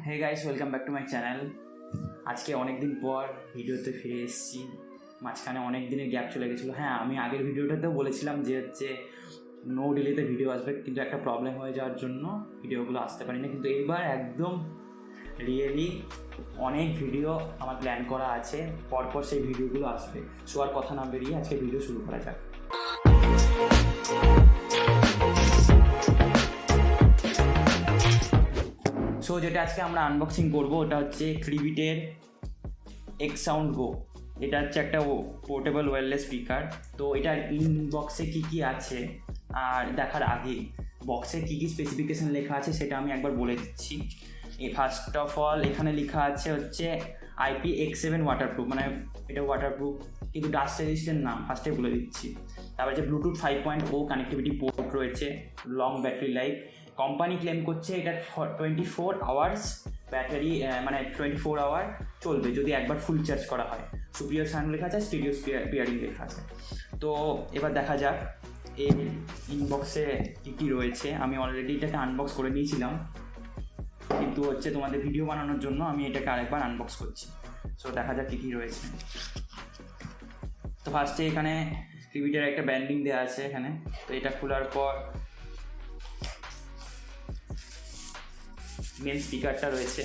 Hey guys, welcome back to my channel. আজকে অনেক দিন পর ভিডিওতে ফিরে এসেছি। মাঝখানে অনেক দিনের গ্যাপ চলে গেছিলো। হ্যাঁ, আমি আগের ভিডিওটাতেও বলেছিলাম যে নো ডিলেতে ভিডিও আসবে, কিন্তু একটা প্রবলেম হয়ে যাওয়ার জন্য ভিডিওগুলো আসতে পারি না। কিন্তু এইবার একদম রিয়েলি অনেক ভিডিও আমার প্ল্যান করা আছে, পরপর সেই ভিডিওগুলো আসবে। সো আর কথা না বেরিয়ে আজকে ভিডিও শুরু করা যাক। সো যেটা আজকে আমরা আনবক্সিং করব ওটা হচ্ছে ট্রিবিটের Xsound Go। এটা হচ্ছে একটা পোর্টেবল ওয়্যারলেস স্পিকার। তো এটার ইনবক্সে কী আছে আর দেখার আগে বক্সে কী স্পেসিফিকেশান লেখা আছে সেটা আমি একবার বলে দিচ্ছি। ফার্স্ট অফ অল এখানে লেখা আছে হচ্ছে IPX7 ওয়াটারপ্রুফ, মানে এটা ওয়াটারপ্রুফ কিন্তু ডাস্ট রেজিস্ট্যান্ট না, ফার্স্টে বলে দিচ্ছি। তারপরে যে ব্লুটুথ 5.0 কানেক্টিভিটি পোর্ট রয়েছে, long battery life. Company claim করছে এটা 24 আওয়ার্স ব্যাটারি, মানে 24 আওয়ার চলবে যদি একবার ফুল চার্জ করা হয়। সুপিরিয়র সাউন্ড লেখা আছে, স্টিরিও পিয়ারিং লেখা আছে। তো এবার দেখা যাক এই ইনবক্সে কী রয়েছে। আমি অলরেডি এটাকে আনবক্স করে নিয়েছিলাম, কিন্তু তোমাদের ভিডিও বানানোর জন্য আমি এটাকে আরেকবার আনবক্স করছি। সো দেখা যাক কী রয়েছে। তো ফার্স্টে এখানে ট্রিবিটের একটা ব্যান্ডিং দেওয়া আছে এখানে। তো এটা খোলার পর মেন স্পিকারটা রয়েছে,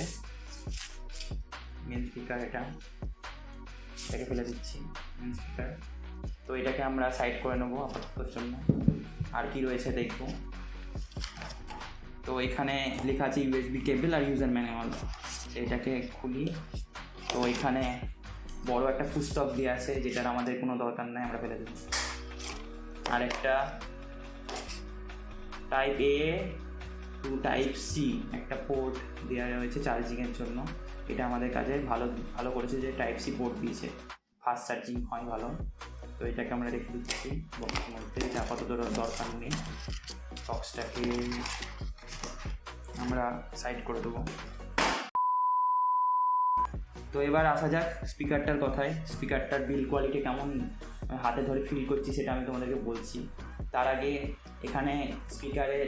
মেন স্পিকার এটাকে ফেলে দিচ্ছি মেন স্পিকার। তো এটাকে আমরা সাইড করে নেবো আপাততর জন্য। আর কি রয়েছে দেখবো। তো এখানে লেখা আছে USB কেবল আর ইউজার ম্যানুয়াল। এটাকে খুলি। তো এখানে বড় একটা ফুলস্টপ দিয়ে আছে, যেটার আমাদের কোনো দরকার নেই, আমরা ফেলে দিচ্ছি। আর একটা type A to type C একটা পোর্ট দেওয়া রয়েছে চার্জিংয়ের জন্য। এটা আমাদের কাছে ভালো করেছে যে টাইপ C পোর্ট দিয়েছে, ফাস্ট চার্জিং হয় ভালো। তো এটাকে আমরা রেখে দিচ্ছি বক্সের মধ্যে, এটা আপাতত দরকার নেই। বক্সটাকে আমরা সাইড করে দেবো। তো এবার আসা যাক স্পিকারটার কথায়। স্পিকারটার বিল্ড কোয়ালিটি কেমন হাতে ধরে ফিল করছি সেটা আমি তোমাদেরকে বলছি। তার আগে এখানে স্পিকারে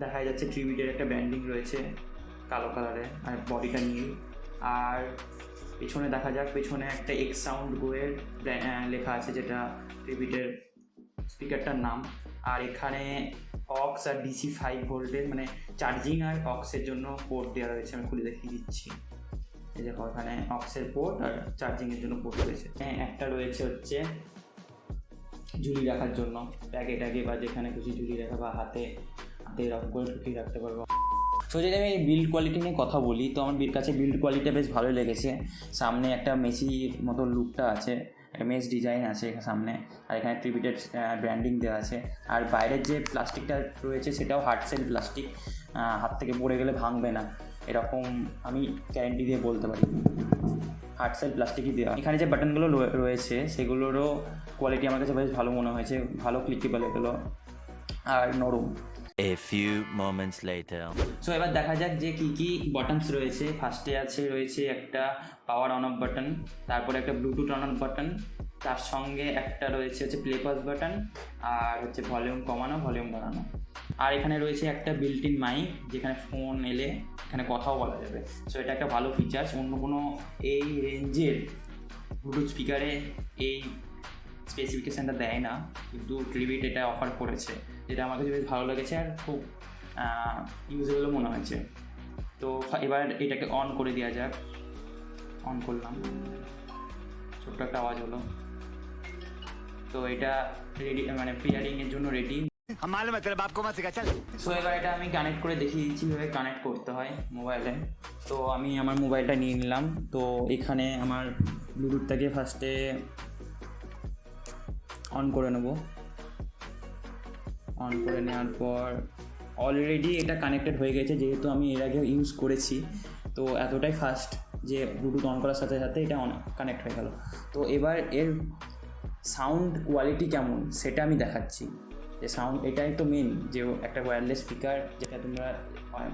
দেখা যাচ্ছে ট্রিবিটের একটা ব্র্যান্ডিং রয়েছে কালো কালারের, আর বডিটা নীল। আর পেছনে দেখা যাক, পেছনে একটা Xsound Go এর লেখা আছে, যেটা ট্রিবিটের স্পিকারটার নাম। আর এখানে অক্স আর DC 5 ভোল্টের, মানে চার্জিং আর অক্সের জন্য পোর্ট দেওয়া রয়েছে। আমি খুলে দেখিয়ে দিচ্ছি। এই দেখো, এখানে অক্সের পোর্ট আর চার্জিংয়ের জন্য পোর্ট রয়েছে। একটা রয়েছে ঝুলি রাখার জন্য, ট্যাগে বা যেখানে খুশি ঝুলি রাখা, বা হাতে এরকম করে ঢুকিয়ে রাখতে পারবো। সো যদি আমি বিল্ড কোয়ালিটি নিয়ে কথা বলি, তো আমার কাছে বিল্ড কোয়ালিটিটা বেশ ভালোই লেগেছে। সামনে একটা মেসির মতো লুকটা আছে, একটা মেস ডিজাইন আছে এখানে সামনে। আর এখানে ট্রিবিটের ব্র্যান্ডিং দেওয়া আছে। আর বাইরের যে প্লাস্টিকটা রয়েছে সেটাও হার্ডসেল প্লাস্টিক, হাত থেকে পড়ে গেলে ভাঙবে না, এরকম আমি গ্যারেন্টি দিয়ে বলতে পারি। হার্ডসেল প্লাস্টিকই দেওয়া। এখানে যে বাটনগুলো রয়েছে সেগুলোরও কোয়ালিটি আমার কাছে বেশ ভালো মনে হয়েছে, ভালো ক্লিকেবল এগুলো আর নরম। A few moments later. So এবার দেখা যাক যে কী বাটনস রয়েছে। ফার্স্টে রয়েছে একটা পাওয়ার অন অফ বাটন, তারপরে একটা ব্লুটুথ অন অফ বাটন, তার সঙ্গে একটা রয়েছে প্লে পজ বাটন, আর ভলিউম কমানো, ভলিউম বাড়ানো। আর এখানে রয়েছে একটা বিল্ট ইন মাইক, যেখানে ফোন এলে এখানে কথাও বলা যাবে। সো এটা একটা ভালো ফিচার্স, অন্য কোনো এই রেঞ্জের ব্লুটুথ স্পিকারে এই স্পেসিফিকেশানটা দেয় না, কিন্তু ট্রিবিট এটা অফার করেছে, যেটা আমার কাছে বেশ ভালো লেগেছে আর খুব ইউজেবলও মনে হয়েছে। তো এবার এটাকে অন করে দেওয়া যাক। অন করলাম, ছোট্ট একটা আওয়াজ হলো। তো এটা রেডি, মানে পিয়ারিংয়ের জন্য রেডি। সো এবার এটা আমি কানেক্ট করে দেখিয়ে দিচ্ছি কীভাবে কানেক্ট করতে হয় মোবাইলে। তো আমি আমার মোবাইলটা নিয়ে নিলাম। তো এখানে আমার ব্লুটুথটাকে ফার্স্টে অন করে নেব। অন করে নেওয়ার পর অলরেডি এটা কানেক্টেড হয়ে গেছে, যেহেতু আমি এর আগে ইউজ করেছি। তো এতটাই ফাস্ট যে ব্লুটুথ অন করার সাথে সাথে এটা কানেক্ট হয়ে গেল। তো এবার এর সাউন্ড কোয়ালিটি কেমন সেটা আমি দেখাচ্ছি। যে সাউন্ড, এটাই তো মেন, যে একটা ওয়্যারলেস স্পিকার, যেটা তোমরা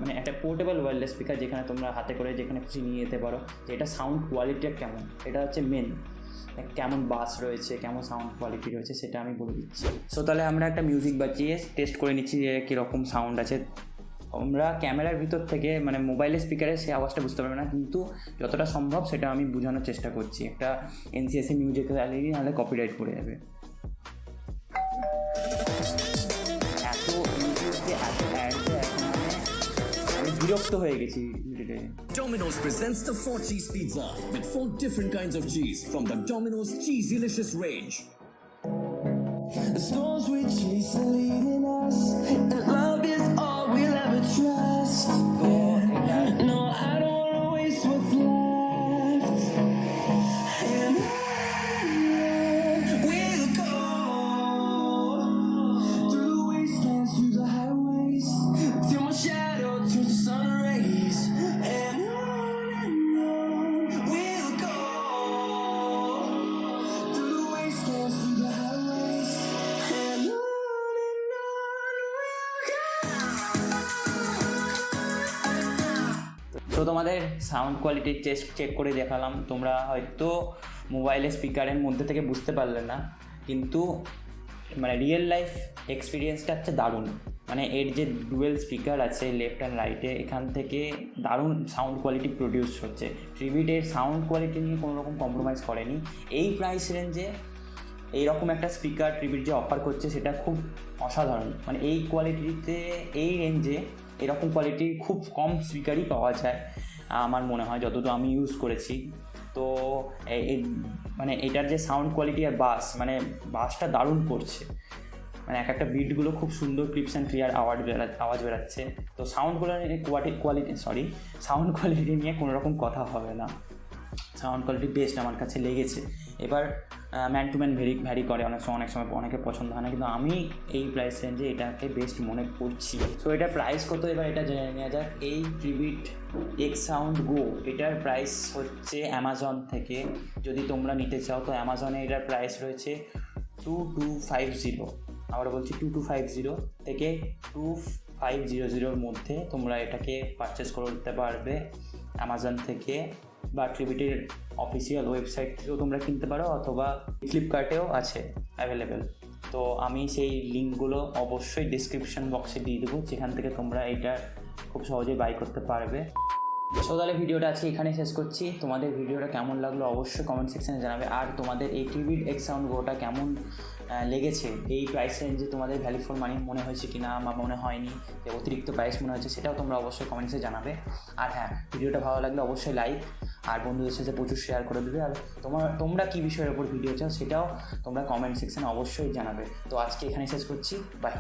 মানে একটা পোর্টেবল ওয়্যারলেস স্পিকার যেখানে তোমরা হাতে করে যেখানে খুশি নিয়ে যেতে পারো। যে এটা সাউন্ড কোয়ালিটিটা কেমন, এটা হচ্ছে মেন। কেমন বাস রয়েছে, কেমন সাউন্ড কোয়ালিটি রয়েছে সেটা আমি বলে দিচ্ছি। সো তাহলে আমরা একটা মিউজিক বাজিয়ে টেস্ট করে নিচ্ছি যে কীরকম সাউন্ড আছে। আমরা ক্যামেরার ভিতর থেকে মানে মোবাইলের স্পিকারে সেই আওয়াজটা বুঝতে পারবে না, কিন্তু যতটা সম্ভব সেটা আমি বোঝানোর চেষ্টা করছি। একটা এনসিএসি মিউজিক অ্যালেরি নাহলে কপিরাইট পড়ে যাবে। এত ইউটিউবে এত অ্যাড এখন মানে আমি বিরক্ত হয়ে গেছি। Domino's presents the 4 cheese pizza with 4 different kinds of cheese from the Domino's Cheesylicious range. The storms we chase are leading us, and love is all we'll ever trust. No, I don't wanna waste what's left, and we'll go through the wastelands, through the highways, till my shadow turns to sun rays, and on we'll go through the wastelands, through the highways, and on we'll go. তো তোমাদের sound quality check করে দেখালাম। তোমরা হয়তো মোবাইলের স্পিকারের মধ্যে থেকে বুঝতে পারলে না, কিন্তু মানে রিয়েল লাইফ এক্সপিরিয়েন্সটা হচ্ছে দারুণ। মানে এর যে ডুয়েল স্পিকার আছে লেফট অ্যান্ড রাইটে, এখান থেকে দারুণ সাউন্ড কোয়ালিটি প্রডিউস হচ্ছে। ট্রিবিটের সাউন্ড কোয়ালিটি নিয়ে কোনো রকম কম্প্রোমাইজ করেনি। এই প্রাইস রেঞ্জে এইরকম একটা স্পিকার ট্রিবিট যে অফার করছে সেটা খুব অসাধারণ। মানে এই কোয়ালিটিতে এই রেঞ্জে এরকম কোয়ালিটির খুব কম স্পিকারই পাওয়া যায় আমার মনে হয়, যতদূর আমি ইউজ করেছি। তো মানে এটার যে সাউন্ড কোয়ালিটি আর মানে বাসটা দারুণ করছে। মানে এক একটা বিটগুলো খুব সুন্দর ক্লিপস অ্যান্ড ক্লিয়ার আওয়াজ বেরাচ্ছে। তো সাউন্ড কোয়ালিটি নিয়ে কোনো রকম কথা হবে না। সাউন্ড কোয়ালিটি বেস্ট আমার কাছে লেগেছে। এবার ম্যান টু ম্যান ভ্যারি করে, অনেক সময় অনেকে পছন্দ হয় না, কিন্তু আমি এই প্রাইস রেঞ্জে এটাকে বেস্ট মনে করছি। সো এটার প্রাইস কত এবার এটা জেনে নেওয়া যাক। এই ট্রিবিট Xsound Go এটার প্রাইস হচ্ছে অ্যামাজন থেকে, যদি তোমরা নিতে চাও তো অ্যামাজনে এটার প্রাইস রয়েছে 2250। আবার বলছি 2250 থেকে 2500 মধ্যে তোমরা এটাকে পারচেস করতে পারবে অ্যামাজন থেকে, বা ট্রিবিটের অফিসিয়াল ওয়েবসাইট থেকেও তোমরা কিনতে পারো, অথবা ফ্লিপকার্টেও আছে অ্যাভেলেবেল। তো আমি সেই লিঙ্কগুলো অবশ্যই ডিসক্রিপশন বক্সে দিয়ে দেবো, যেখান থেকে তোমরা এটা খুব সহজেই বাই করতে পারবে। সো তাহলে ভিডিওটা আজকে এখানে শেষ করছি। তোমাদের ভিডিওটা কেমন লাগলো অবশ্যই কমেন্ট সেকশানে জানাবে। আর তোমাদের এই ট্রিবিট Xsound Goটা কেমন লেগেছে, এই প্রাইস রেঞ্জে তোমাদের ভ্যালু ফর মানি মনে হয়েছে কি না, বা মনে হয়নি, যে অতিরিক্ত প্রাইস মনে হয়েছে, সেটাও তোমরা অবশ্যই কমেন্টসে জানাবে। আর হ্যাঁ, ভিডিওটা ভালো লাগলে অবশ্যই লাইক আর বন্ধুদের সাথে প্রচুর শেয়ার করে দেবে। আর তোমরা কী বিষয়ের ওপর ভিডিও চাও সেটাও তোমরা কমেন্ট সেকশানে অবশ্যই জানাবে। তো আজকে এখানে শেষ করছি, বাই।